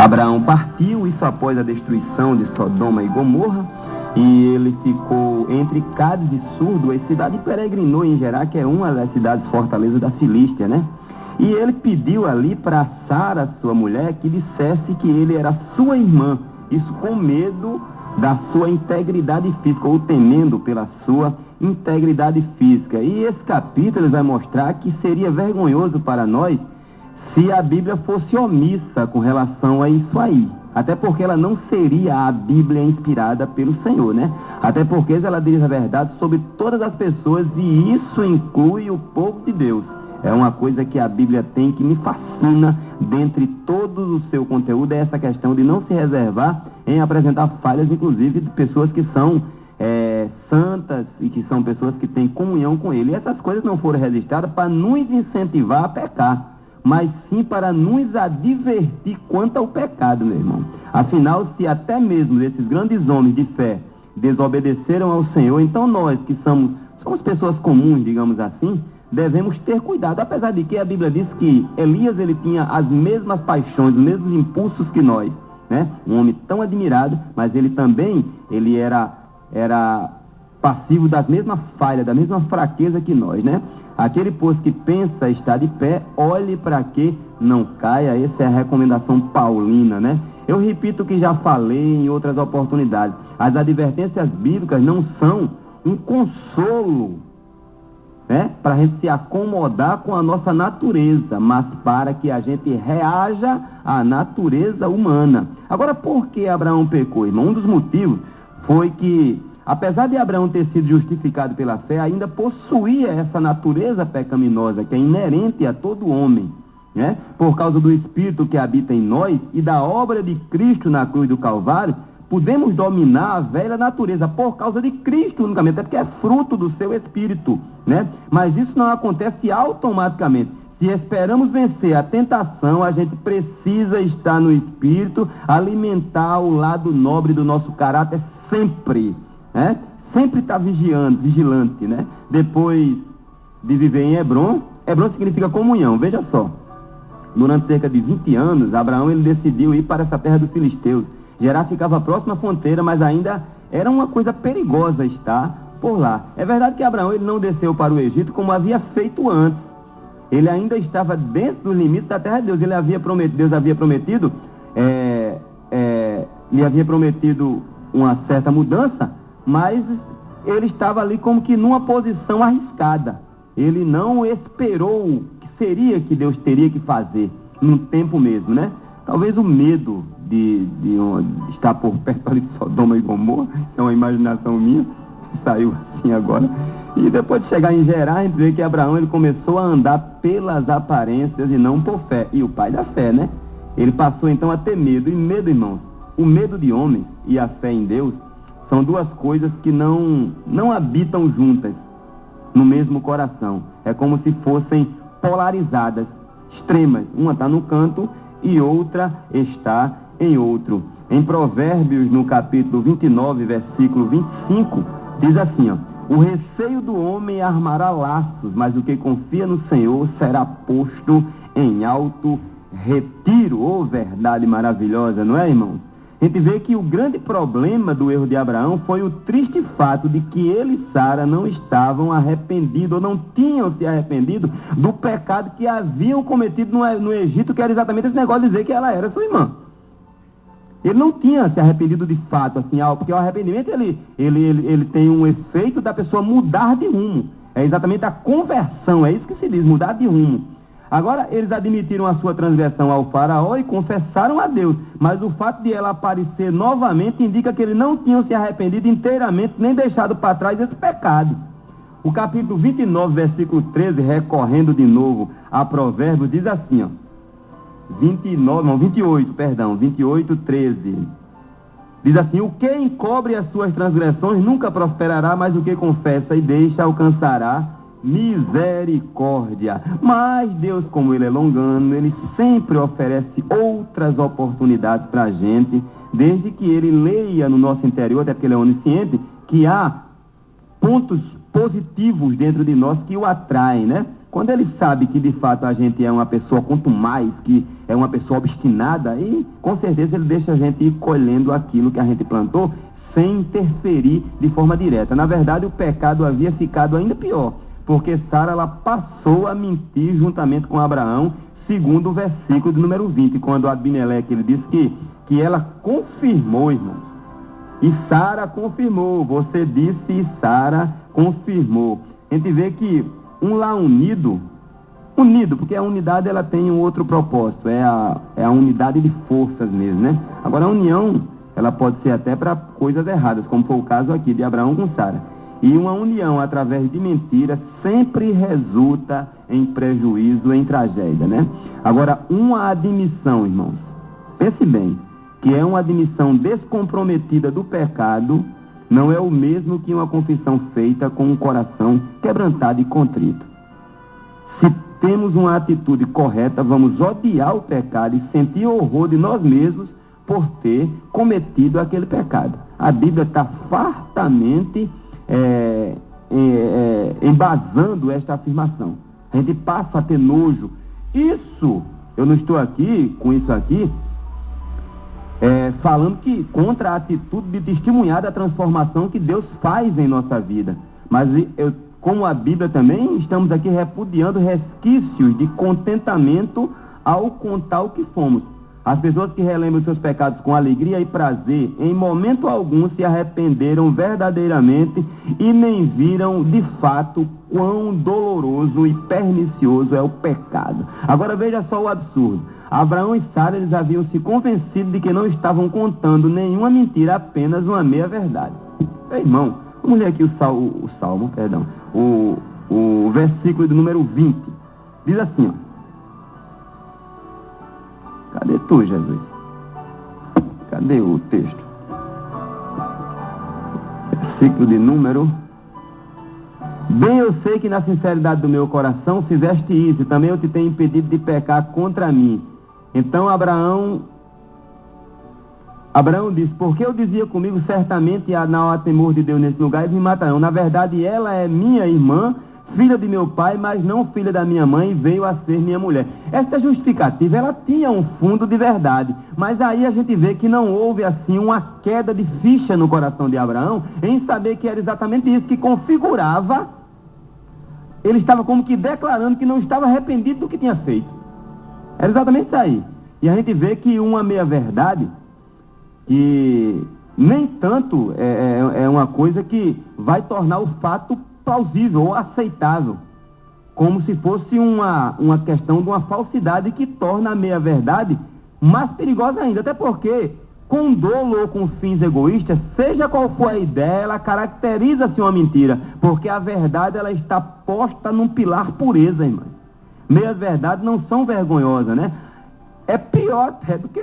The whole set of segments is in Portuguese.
Abraão partiu, isso após a destruição de Sodoma e Gomorra, e ele ficou entre Cádiz e Sur, duas cidades, e peregrinou em Gerar, que é uma das cidades fortalezas da Filístia, né? E ele pediu ali para Sara, sua mulher, que dissesse que ele era sua irmã, isso com medo da sua integridade física, ou temendo pela sua integridade física. E esse capítulo vai mostrar que seria vergonhoso para nós se a Bíblia fosse omissa com relação a isso aí. Até porque ela não seria a Bíblia inspirada pelo Senhor, né? Até porque ela diz a verdade sobre todas as pessoas, e isso inclui o povo de Deus. É uma coisa que a Bíblia tem, que me fascina, dentre todo o seu conteúdo, é essa questão de não se reservar em apresentar falhas, inclusive de pessoas que são santas e que são pessoas que têm comunhão com Ele. E essas coisas não foram registradas para nos incentivar a pecar, mas sim para nos advertir quanto ao pecado, meu irmão. Afinal, se até mesmo esses grandes homens de fé desobedeceram ao Senhor, então nós que somos pessoas comuns, digamos assim, devemos ter cuidado. Apesar de que a Bíblia diz que Elias, ele tinha as mesmas paixões, os mesmos impulsos que nós, né? Um homem tão admirado, mas ele também, ele era passivo das mesmas falhas, da mesma fraqueza que nós, né? Aquele, pois, que pensa estar de pé, olhe para que não caia. Essa é a recomendação paulina, né? Eu repito o que já falei em outras oportunidades. As advertências bíblicas não são um consolo, né, para a gente se acomodar com a nossa natureza, mas para que a gente reaja à natureza humana. Agora, por que Abraão pecou, irmão? Um dos motivos foi que, apesar de Abraão ter sido justificado pela fé, ainda possuía essa natureza pecaminosa que é inerente a todo homem, né? Por causa do Espírito que habita em nós e da obra de Cristo na cruz do Calvário, podemos dominar a velha natureza por causa de Cristo unicamente, é porque é fruto do seu Espírito, né? Mas isso não acontece automaticamente. Se esperamos vencer a tentação, a gente precisa estar no Espírito, alimentar o lado nobre do nosso caráter sempre, né? Sempre estar vigilante, né? Depois de viver em Hebrom, Hebrom significa comunhão, veja só. Durante cerca de 20 anos, Abraão ele decidiu ir para essa terra dos filisteus. Gerar ficava próximo à fronteira, mas ainda era uma coisa perigosa estar por lá. É verdade que Abraão ele não desceu para o Egito como havia feito antes. Ele ainda estava dentro dos limites da terra de Deus. Deus havia prometido, lhe havia prometido uma certa mudança, mas ele estava ali como que numa posição arriscada. Ele não esperou o que seria que Deus teria que fazer no tempo mesmo, né? Talvez o medo de estar por perto ali de Sodoma e Gomorra, é uma imaginação minha, saiu assim agora. E depois de chegar em Gerar, a gente vê que Abraão ele começou a andar pelas aparências e não por fé. E o pai da fé, né? Ele passou então a ter medo. E medo, irmãos, o medo de homem e a fé em Deus são duas coisas que não habitam juntas no mesmo coração. É como se fossem polarizadas, extremas. Uma está no canto e outra está em outro. Em Provérbios, no capítulo 29, versículo 25, diz assim, ó: o receio do homem armará laços, mas o que confia no Senhor será posto em alto retiro. Oh, verdade maravilhosa, não é, irmãos? A gente vê que o grande problema do erro de Abraão foi o triste fato de que ele e Sara não estavam arrependidos, ou não tinham se arrependido do pecado que haviam cometido no Egito, que era exatamente esse negócio de dizer que ela era sua irmã. Ele não tinha se arrependido de fato, assim, porque o arrependimento ele tem um efeito da pessoa mudar de rumo. É exatamente a conversão, é isso que se diz, mudar de rumo. Agora, eles admitiram a sua transgressão ao faraó e confessaram a Deus, mas o fato de ela aparecer novamente indica que eles não tinham se arrependido inteiramente, nem deixado para trás esse pecado. O capítulo 29, versículo 13, recorrendo de novo a Provérbios, diz assim, ó, 28, 13. Diz assim: o que encobre as suas transgressões nunca prosperará, mas o que confessa e deixa alcançará misericórdia. Mas Deus, como Ele é longano, Ele sempre oferece outras oportunidades para a gente, desde que Ele leia no nosso interior, até porque Ele é onisciente, que há pontos positivos dentro de nós que o atraem, né? quando ele sabe que de fato a gente é uma pessoa contumaz, que é uma pessoa obstinada, aí com certeza ele deixa a gente ir colhendo aquilo que a gente plantou sem interferir de forma direta. Na verdade, o pecado havia ficado ainda pior, porque Sara ela passou a mentir juntamente com Abraão, segundo o versículo de número 20, quando Abimeleque ele diz que ela confirmou, irmãos. E Sara confirmou, você disse e Sara confirmou. A gente vê que um lá unido, porque a unidade ela tem um outro propósito, é a unidade de forças mesmo, né? Agora a união, ela pode ser até para coisas erradas, como foi o caso aqui de Abraão com Sara. E uma união através de mentiras sempre resulta em prejuízo, em tragédia, né? Agora, uma admissão, irmãos, pense bem, que é uma admissão descomprometida do pecado, não é o mesmo que uma confissão feita com um coração quebrantado e contrito. Se temos uma atitude correta, vamos odiar o pecado e sentir horror de nós mesmos por ter cometido aquele pecado. A Bíblia está fartamente embasando esta afirmação. A gente passa a ter nojo. Isso, eu não estou aqui, com isso aqui, falando que contra a atitude de testemunhar da transformação que Deus faz em nossa vida. Mas como a Bíblia também, estamos aqui repudiando resquícios de contentamento ao contar o que fomos. As pessoas que relembram seus pecados com alegria e prazer, em momento algum se arrependeram verdadeiramente e nem viram de fato quão doloroso e pernicioso é o pecado. Agora veja só o absurdo. Abraão e Sara, eles haviam se convencido de que não estavam contando nenhuma mentira, apenas uma meia-verdade. Irmão, vamos ler aqui o versículo de número 20. Diz assim, ó. Cadê tu, Jesus? Cadê o texto? Versículo de número... Bem eu sei que na sinceridade do meu coração fizeste isso, e também eu te tenho impedido de pecar contra mim. Então Abraão disse, porque eu dizia comigo, certamente não há temor de Deus nesse lugar, eles me matarão. Na verdade, ela é minha irmã, filha de meu pai, mas não filha da minha mãe, e veio a ser minha mulher. Esta justificativa, ela tinha um fundo de verdade, mas aí a gente vê que não houve assim uma queda de ficha no coração de Abraão, em saber que era exatamente isso que configurava, ele estava como que declarando que não estava arrependido do que tinha feito. Era exatamente isso aí. E a gente vê que uma meia-verdade, que nem tanto é uma coisa que vai tornar o fato plausível ou aceitável, como se fosse uma questão de uma falsidade que torna a meia-verdade mais perigosa ainda, até porque com dolo ou com fins egoístas, seja qual for a ideia, ela caracteriza-se uma mentira, porque a verdade ela está posta num pilar pureza, irmão. Meias-verdades não são vergonhosas, né? É pior até do que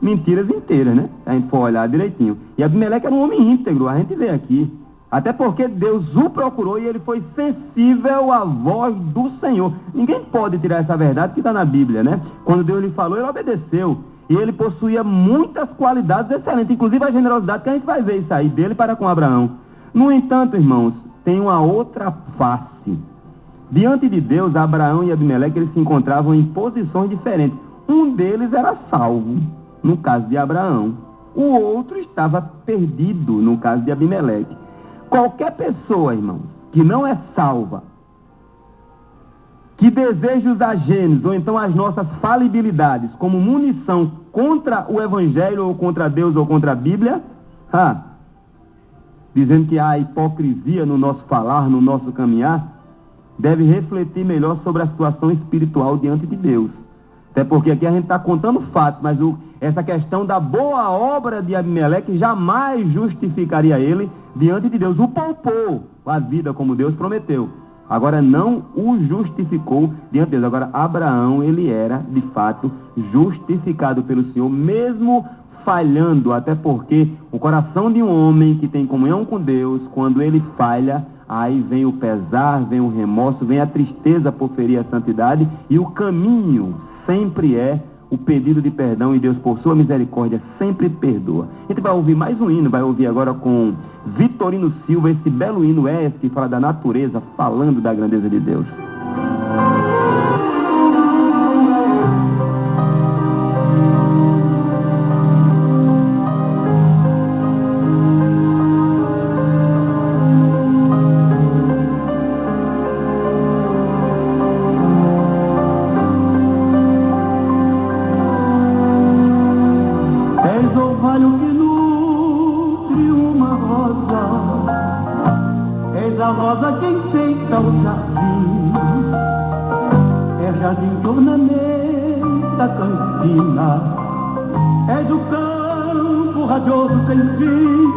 mentiras inteiras, né? Se a gente for olhar direitinho. E Abimeleque era um homem íntegro, a gente vê aqui. Até porque Deus o procurou e ele foi sensível à voz do Senhor. Ninguém pode tirar essa verdade que está na Bíblia, né? Quando Deus lhe falou, ele obedeceu. E ele possuía muitas qualidades excelentes, inclusive a generosidade, que a gente vai ver isso aí, dele para com Abraão. No entanto, irmãos, tem uma outra face. Diante de Deus, Abraão e Abimeleque, eles se encontravam em posições diferentes. Um deles era salvo, no caso de Abraão. O outro estava perdido, no caso de Abimeleque. Qualquer pessoa, irmãos, que não é salva, que deseja usar gênios, ou então as nossas falibilidades, como munição contra o Evangelho, ou contra Deus, ou contra a Bíblia, dizendo que há hipocrisia no nosso falar, no nosso caminhar, deve refletir melhor sobre a situação espiritual diante de Deus. Até porque aqui a gente está contando fatos, mas essa questão da boa obra de Abimeleque jamais justificaria ele diante de Deus. O poupou a vida como Deus prometeu. Agora não o justificou diante de Deus. Agora Abraão, ele era de fato justificado pelo Senhor, mesmo falhando, até porque o coração de um homem que tem comunhão com Deus, quando ele falha, aí vem o pesar, vem o remorso, vem a tristeza por ferir a santidade, e o caminho sempre é o pedido de perdão, e Deus, por sua misericórdia, sempre perdoa. A gente vai ouvir mais um hino, vai ouvir agora com Vitorino Silva, esse belo hino que fala da natureza, falando da grandeza de Deus. volta ao jardim, é jardim de ornamento da campina, és o campo radioso sem fim,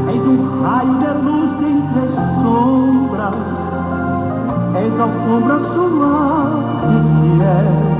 és um raio de luz dentre as sombras, és a alfombra suave e fiel.